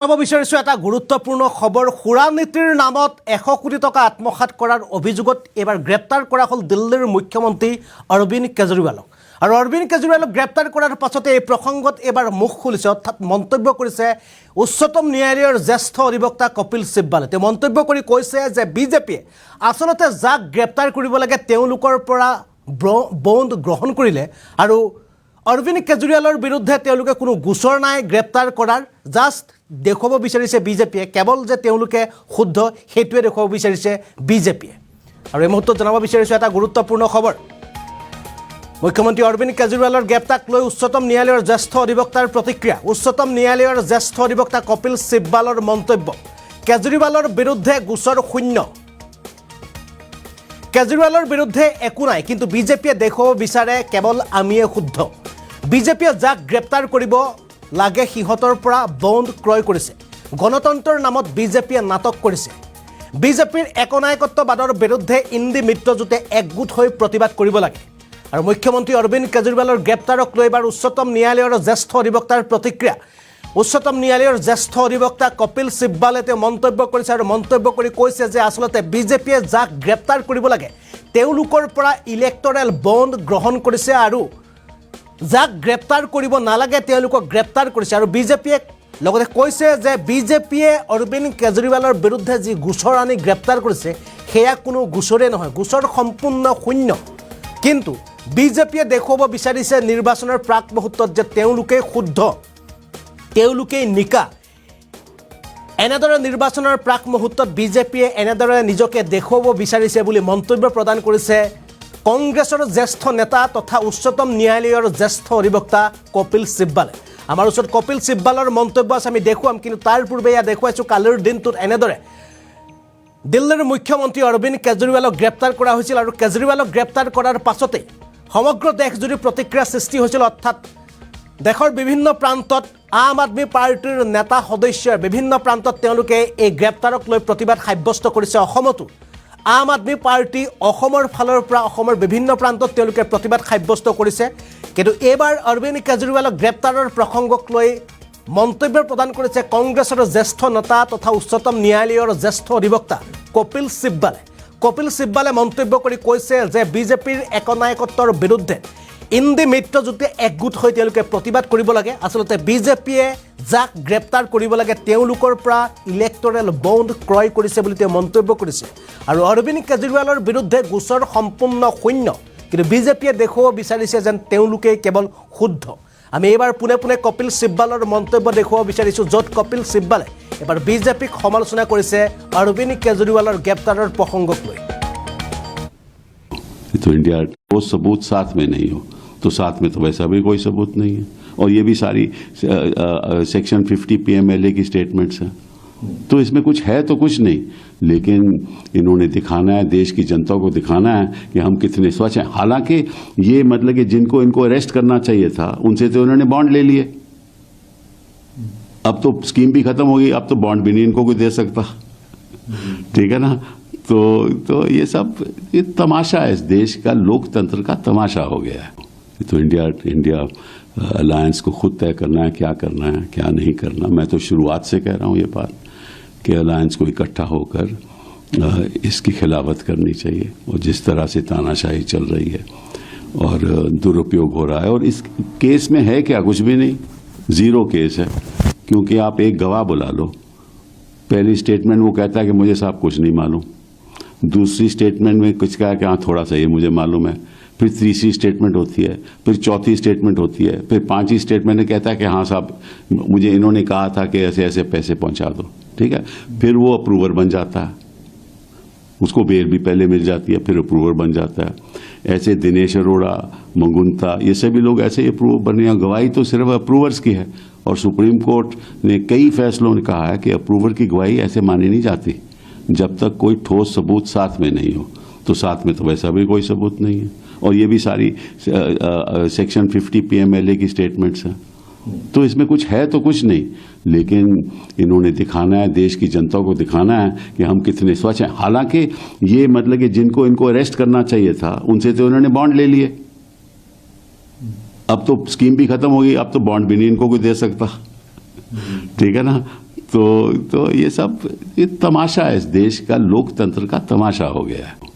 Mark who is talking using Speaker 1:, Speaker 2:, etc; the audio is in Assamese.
Speaker 1: বিচাৰিছো এটা গুৰুত্বপূৰ্ণ খবৰ খুৰা নীতিৰ নামত 100 কোটি টকা আত্মসাৎ কৰাৰ অভিযোগত এবাৰ গ্ৰেপ্তাৰ কৰা হ'ল দিল্লীৰ মুখ্যমন্ত্ৰী অৰবিন্দ কেজৰিৱালক আৰু অৰবিন্দ কেজৰিৱালক গ্ৰেপ্তাৰ কৰাৰ পাছতে এই প্ৰসংগত এবাৰ মুখ খুলিছে অৰ্থাৎ মন্তব্য কৰিছে উচ্চতম ন্যায়ালয়ৰ জ্যেষ্ঠ অধিবক্তা কপিল সিব্বালে তেওঁ মন্তব্য কৰি কৈছে যে বিজেপিয়ে আসলতে যাক গ্ৰেপ্তাৰ কৰিব লাগে তেওঁলোকৰ পৰা বন্ধ গ্ৰহণ কৰিলে আৰু অৰবিন্দ কেজৰিৱালৰ বিৰুদ্ধে তেওঁলোকে কোনো গোচৰ নাই গ্ৰেপ্তাৰ কৰাৰ জাস্ট দেখুৱাব বিচাৰিছে বিজেপিয়ে কেৱল যে তেওঁলোকে শুদ্ধ হেতুৱে দেখুৱাব বিচাৰিছে বিজেপিয়ে আৰু এই মুহূৰ্তত জনাব বিচাৰিছো এটা গুৰুত্বপূৰ্ণ খবৰ মুখ্যমন্ত্ৰী অৰবিন্দ কেজৰিৱালৰ গ্ৰেপ্তাৰক লৈ উচ্চতম ন্যায়ালয়ৰ জ্যেষ্ঠ অধিবক্তাৰ প্ৰতিক্ৰিয়া উচ্চতম ন্যায়ালয়ৰ জ্যেষ্ঠ অধিবক্তা কপিল সিব্বালৰ মন্তব্য কেজৰিৱালৰ বিৰুদ্ধে গোচৰ শূন্য কেজৰিৱালৰ বিৰুদ্ধে একো নাই কিন্তু বিজেপিয়ে দেখুৱাব বিচাৰে কেৱল আমিয়ে শুদ্ধ বিজেপিয়ে যাক গ্ৰেপ্তাৰ কৰিব লাগে সিহঁতৰ পৰা বন্ধ ক্ৰয় কৰিছে গণতন্ত্ৰৰ নামত বিজেপিয়ে নাটক কৰিছে বিজেপিৰ একনায়কত্ববাদৰ বিৰুদ্ধে ইন্দি মিত্ৰজোঁটে একগোট হৈ প্ৰতিবাদ কৰিব লাগে আৰু মুখ্যমন্ত্ৰী অৰবিন্দ কেজৰিৱালৰ গ্ৰেপ্তাৰক লৈ এবাৰ উচ্চতম ন্যায়ালয়ৰ জ্যেষ্ঠ অধিবক্তাৰ প্ৰতিক্ৰিয়া উচ্চতম ন্যায়ালয়ৰ জ্যেষ্ঠ অধিবক্তা কপিল সিব্বালে তেওঁ মন্তব্য কৰিছে আৰু মন্তব্য কৰি কৈছে যে আসলতে বিজেপিয়ে যাক গ্ৰেপ্তাৰ কৰিব লাগে তেওঁলোকৰ পৰা ইলেক্টৰেল বণ্ড গ্ৰহণ কৰিছে আৰু যাক গ্ৰেপ্তাৰ কৰিব নালাগে তেওঁলোকক গ্ৰেপ্তাৰ কৰিছে আৰু বিজেপিয়ে লগতে কৈছে যে বিজেপিয়ে অৰবিন্দ কেজৰিৱালৰ বিৰুদ্ধে যি গোচৰ আনি গ্ৰেপ্তাৰ কৰিছে সেয়া কোনো গোচৰে নহয় গোচৰ সম্পূৰ্ণ শূন্য কিন্তু বিজেপিয়ে দেখুৱাব বিচাৰিছে নিৰ্বাচনৰ প্ৰাক মুহূৰ্তত যে তেওঁলোকে শুদ্ধ তেওঁলোকে নিকা এনেদৰে নিৰ্বাচনৰ প্ৰাক মুহূৰ্তত বিজেপিয়ে এনেদৰে নিজকে দেখুৱাব বিচাৰিছে বুলি মন্তব্য প্ৰদান কৰিছে কংগ্ৰেছৰ জ্যেষ্ঠ নেতা তথা উচ্চতম ন্যায়ালয়ৰ জ্যেষ্ঠ অধিবক্তা কপিল সিব্বালে আমাৰ ওচৰত কপিল সিব্বালৰ মন্তব্য আছে আমি দেখুৱাম কিন্তু তাৰ পূৰ্বে এয়া দেখুৱাইছোঁ কালিৰ দিনটোত এনেদৰে দিল্লীৰ মুখ্যমন্ত্ৰী অৰবিন্দ কেজৰিৱালক গ্ৰেপ্তাৰ কৰা হৈছিল আৰু কেজৰিৱালক গ্ৰেপ্তাৰ কৰাৰ পাছতে সমগ্ৰ দেশজুৰি প্ৰতিক্ৰিয়া সৃষ্টি হৈছিল অৰ্থাৎ দেশৰ বিভিন্ন প্ৰান্তত আম আদমি পাৰ্টিৰ নেতা সদস্যৰ বিভিন্ন প্ৰান্তত তেওঁলোকে এই গ্ৰেপ্তাৰক লৈ প্ৰতিবাদ সাব্যস্ত কৰিছে অসমতো আম আদমি পাৰ্টি অসমৰ ফালৰ পৰা অসমৰ বিভিন্ন প্ৰান্তত তেওঁলোকে প্ৰতিবাদ সাব্যস্ত কৰিছে কিন্তু এইবাৰ অৰবিন্দ কেজৰিৱালক গ্ৰেপ্তাৰৰ প্ৰসংগক লৈ মন্তব্য প্ৰদান কৰিছে কংগ্ৰেছৰ জ্যেষ্ঠ নেতা তথা উচ্চতম ন্যায়ালয়ৰ জ্যেষ্ঠ অধিবক্তা কপিল সিব্বালে মন্তব্য কৰি কৈছে যে বিজেপিৰ একনায়কত্বৰ বিৰুদ্ধে ইন্দি মিত্ৰজোঁটে একগোট হৈ তেওঁলোকে প্ৰতিবাদ কৰিব লাগে আসলতে বিজেপিয়ে যাক গ্ৰেপ্তাৰ কৰিব লাগে তেওঁলোকৰ পৰা ইলেক্টৰেল বণ্ড ক্ৰয় কৰিছে বুলি তেওঁ মন্তব্য কৰিছে আৰু অৰবিন্দ কেজৰিৱালৰ বিৰুদ্ধে গোচৰ সম্পূৰ্ণ শূন্য কিন্তু বিজেপিয়ে দেখুৱাব বিচাৰিছে যেন তেওঁলোকে কেৱল শুদ্ধ আমি এইবাৰ পুনে পুনে কপিল সিব্বালৰ মন্তব্য দেখুৱাব বিচাৰিছোঁ য'ত কপিল সিব্বালে এবাৰ বিজেপিক সমালোচনা কৰিছে অৰবিন্দ কেজৰিৱালৰ গ্ৰেপ্তাৰৰ প্ৰসংগক লৈ
Speaker 2: तो इंडिया वो सबूत साथ में नहीं हो तो साथ में तो वैसा भी कोई सबूत नहीं है और ये भी सारी सेक्शन 50 PMLA की स्टेटमेंट्स हैं तो इसमें कुछ है तो कुछ नहीं लेकिन इन्होंने दिखाना है देश की जनता को दिखाना है कि हम कितने स्वच्छ हैं हालांकि ये मतलब कि जिनको इनको अरेस्ट करना चाहिए था उनसे तो उन्होंने बॉन्ड ले लिए अब तो स्कीम भी खत्म हो गई अब तो बॉन्ड भी नहीं इनको कोई दे सकता ठीक है ना तो ये सब ये तमाशा है इस देश का लोकतंत्र का तमाशा हो गया है तो इंडिया अलायंस को खुद तय करना है क्या नहीं करना मैं तो शुरुआत से कह रहा हूँ ये बात कि अलायंस को इकट्ठा होकर इसकी खिलाफत करनी चाहिए और जिस तरह से तानाशाही चल रही है और दुरुपयोग हो रहा है और इस केस में है क्या कुछ भी नहीं जीरो केस है क्योंकि आप एक गवाह बुला लो पहली स्टेटमेंट वो कहता है कि मुझे साहब कुछ नहीं मालूम दूसरी स्टेटमेंट में कुछ कहा कि हाँ थोड़ा सा ये मुझे मालूम है फिर तीसरी स्टेटमेंट होती है फिर चौथी स्टेटमेंट होती है फिर पांचवी स्टेटमेंट में कहता है कि हाँ साहब मुझे इन्होंने कहा था कि ऐसे ऐसे पैसे पहुंचा दो ठीक है फिर वो अप्रूवर बन जाता है उसको बेल भी पहले मिल जाती है फिर अप्रूवर बन जाता है ऐसे दिनेश अरोड़ा मंगुंता ये सभी लोग ऐसे ही अप्रूवर बने गवाही तो सिर्फ अप्रूवर्स की है और सुप्रीम कोर्ट ने कई फैसलों ने कहा है कि अप्रूवर की गवाही ऐसे मानी नहीं जाती जब तक कोई ठोस सबूत साथ में नहीं हो तो साथ में तो वैसा भी कोई सबूत नहीं है और ये भी सारी सेक्शन 50 PMLA की स्टेटमेंट्स हैं तो इसमें कुछ है तो कुछ नहीं लेकिन इन्होंने दिखाना है देश की जनता को दिखाना है कि हम कितने स्वच्छ हैं हालांकि ये मतलब कि जिनको इनको अरेस्ट करना चाहिए था उनसे तो उन्होंने बॉन्ड ले लिए अब तो स्कीम भी खत्म हो गई अब तो बॉन्ड भी नहीं इनको कोई दे सकता ठीक है ना तो ये सब ये तमाशा है, इस देश का लोकतंत्र का तमाशा हो गया है।